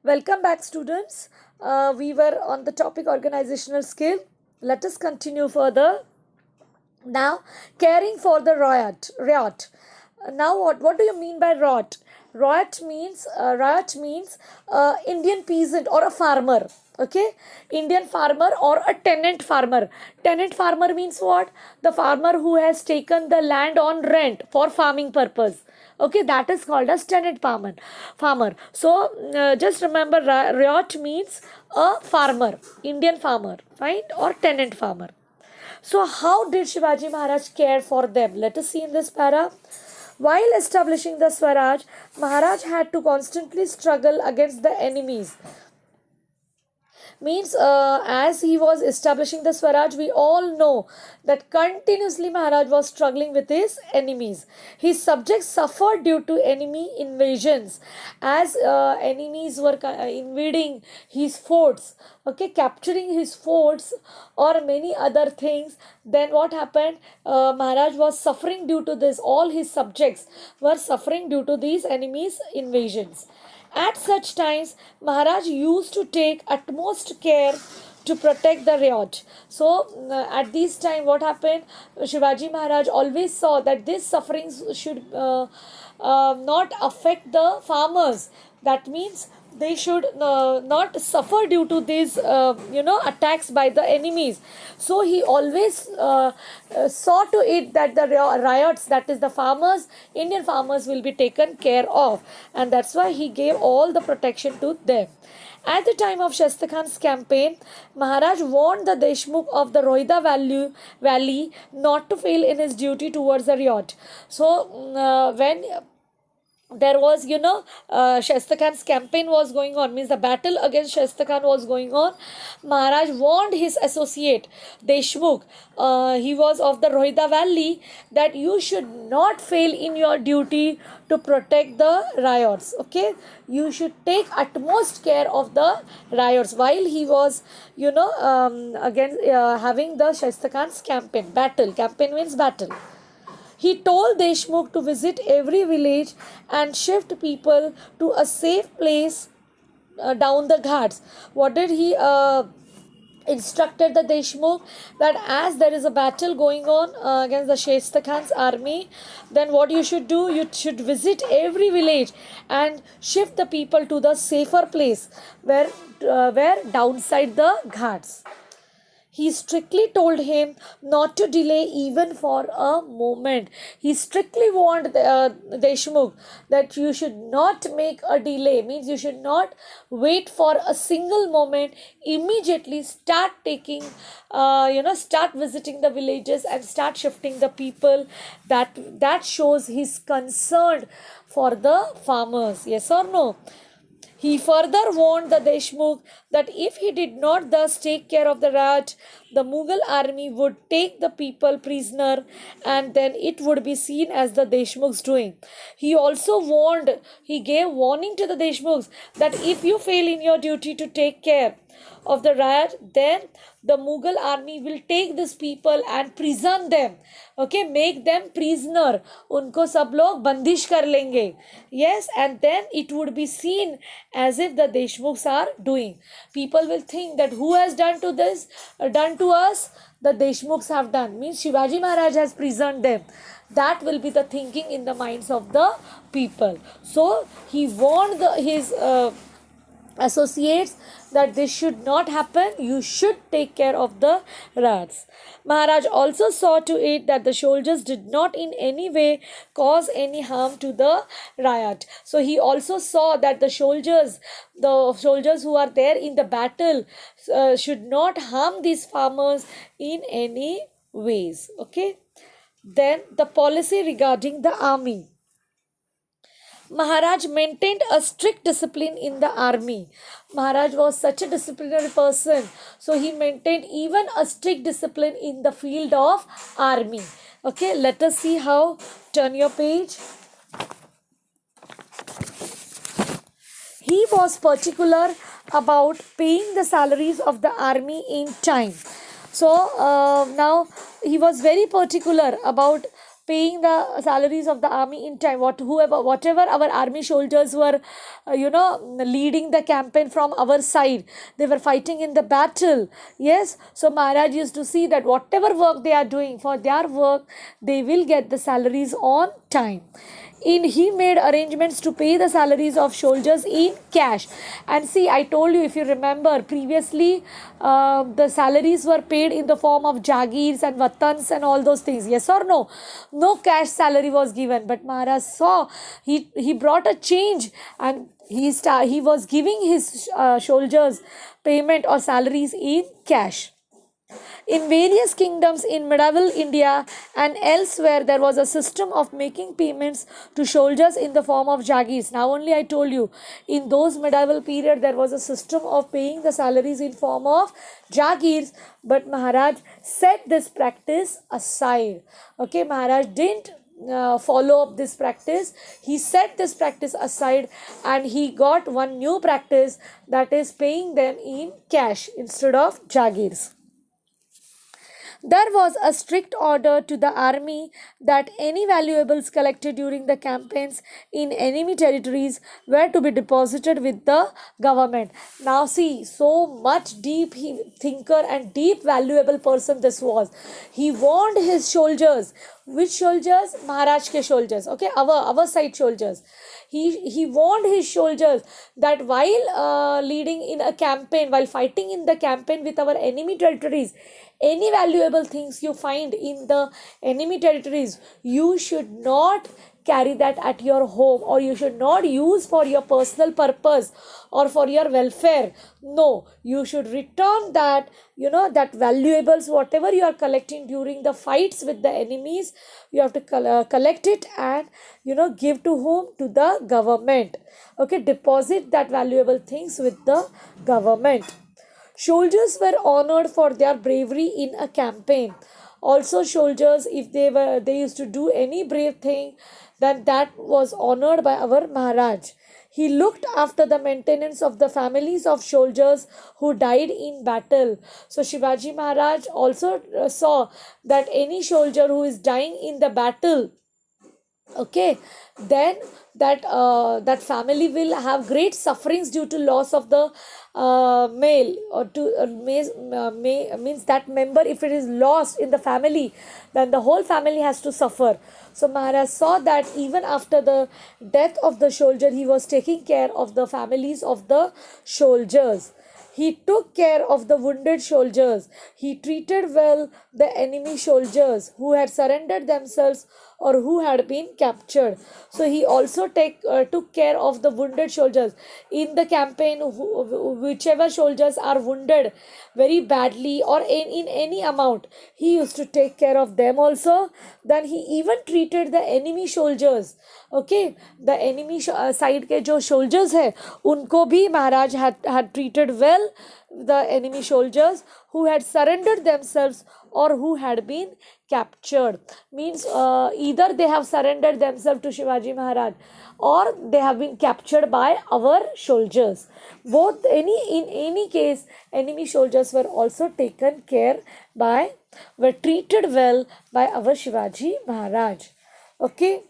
Welcome back, students. We were on the topic organizational skill. Let us continue further. Now, caring for the riot. Now, what do you mean by riot? Riot means Indian peasant or a farmer. Okay, Indian farmer or a tenant farmer. Tenant farmer means what? The farmer who has taken the land on rent for farming purpose. Okay, that is called as tenant farmer. So just remember, riot means a farmer, Indian farmer, right? Or tenant farmer. So, how did Shivaji Maharaj care for them? Let us see in this para. While establishing the Swaraj, Maharaj had to constantly struggle against the enemies. Means as he was establishing the Swaraj, we all know that continuously Maharaj was struggling with his enemies. His subjects suffered due to enemy invasions, as enemies were invading his forts, okay, capturing his forts or many other things. Then what happened? Maharaj was suffering due to this. All his subjects were suffering due to these enemies invasions. At such times, Maharaj used to take utmost care to protect the riot. So, at this time, what happened? Shivaji Maharaj always saw that these sufferings should not affect the farmers. That means they should not suffer due to these attacks by the enemies. So he always saw to it that the riots, that is the farmers, Indian farmers, will be taken care of, and that's why he gave all the protection to them. At the time of Shasta Khan's campaign, Maharaj warned the Deshmukh of the Rohida valley not to fail in his duty towards the riot. So when there was, Shasta Khan's campaign was going on, means the battle against Shasta Khan was going on. Maharaj warned his associate Deshmukh, he was of the Rohida valley, that you should not fail in your duty to protect the riots. Okay, you should take utmost care of the riots while he was, against having the Shasta Khan's campaign means battle. He told Deshmukh to visit every village and shift people to a safe place down the ghats. What did he instructed the Deshmukh? That as there is a battle going on against the Shasta Khan's army, then what you should do? You should visit every village and shift the people to the safer place where downside the ghats. He strictly told him not to delay even for a moment. He strictly warned Deshmukh that you should not make a delay, means you should not wait for a single moment. Immediately start start visiting the villages and start shifting the people. That shows his concern for the farmers. Yes or no? He further warned the Deshmukh that if he did not thus take care of the Raj, the Mughal army would take the people prisoner, and then it would be seen as the Deshmukh's doing. He gave warning to the Deshmukhs that if you fail in your duty to take care of the riot, then the Mughal army will take these people and prison them. Okay, make them prisoner. Unko sab log bandish kar lenge. Yes, and then it would be seen as if the Deshmukhs are doing. People will think that who has done to us? The Deshmukhs have done. Means Shivaji Maharaj has prisoned them. That will be the thinking in the minds of the people. So he warned his associates that this should not happen. You should take care of the rats. Maharaj also saw to it that the soldiers did not in any way cause any harm to the riot. So he also saw that the soldiers who are there in the battle should not harm these farmers in any ways. Okay, then the policy regarding the army. Maharaj maintained a strict discipline in the army. Maharaj was such a disciplinary person, so he maintained even a strict discipline in the field of army. Okay, let us see how. Turn your page. He was particular about paying the salaries of the army in time. So now he was very particular about paying the salaries of the army in time. Whatever our army soldiers were, leading the campaign from our side, they were fighting in the battle. Yes, so Maharaj used to see that whatever work they are doing, for their work, they will get the salaries on time. He made arrangements to pay the salaries of soldiers in cash. And see, I told you, if you remember previously, the salaries were paid in the form of jagirs and vatans and all those things. Yes or no? No cash salary was given, but Maharaj saw, he brought a change, and he was giving his soldiers payment or salaries in cash. In various kingdoms in medieval India and elsewhere, there was a system of making payments to soldiers in the form of jagirs. Now only I told you, in those medieval period, there was a system of paying the salaries in form of jagirs, but Maharaj set this practice aside. Okay, Maharaj didn't follow up this practice. He set this practice aside, and he got one new practice, that is paying them in cash instead of jagirs. There was a strict order to the army that any valuables collected during the campaigns in enemy territories were to be deposited with the government. Now see, so much deep thinker and deep valuable person this was. He warned his soldiers. Which soldiers? Maharaj ke soldiers. Okay, our side soldiers. He warned his soldiers that while leading in a campaign, while fighting in the campaign with our enemy territories, any valuable things you find in the enemy territories, you should not carry that at your home, or you should not use for your personal purpose or for your welfare. No, you should return that, that valuables, whatever you are collecting during the fights with the enemies, you have to collect it, and give to whom? To the government. Okay, deposit that valuable things with the government. Soldiers were honored for their bravery in a campaign. Also, soldiers, if they used to do any brave thing, then that was honored by our Maharaj. He looked after the maintenance of the families of soldiers who died in battle. So Shivaji Maharaj also saw that any soldier who is dying in the battle, okay, then that family will have great sufferings due to loss of the male, or to means that member, if it is lost in the family, then the whole family has to suffer. So Maharaj saw that even after the death of the soldier, he was taking care of the families of the soldiers. He took care of the wounded soldiers. He treated well the enemy soldiers who had surrendered themselves or who had been captured. So he also took care of the wounded soldiers. In the campaign, whichever soldiers are wounded very badly or in any amount, he used to take care of them also. Then he even treated the enemy soldiers. Okay, the enemy side के जो soldiers है, उनको भी Maharaj had treated well, the enemy soldiers who had surrendered themselves or who had been captured. Means either they have surrendered themselves to Shivaji Maharaj, or they have been captured by our soldiers. Both, in any case, enemy soldiers were also taken care by, were treated well by our Shivaji Maharaj. Okay.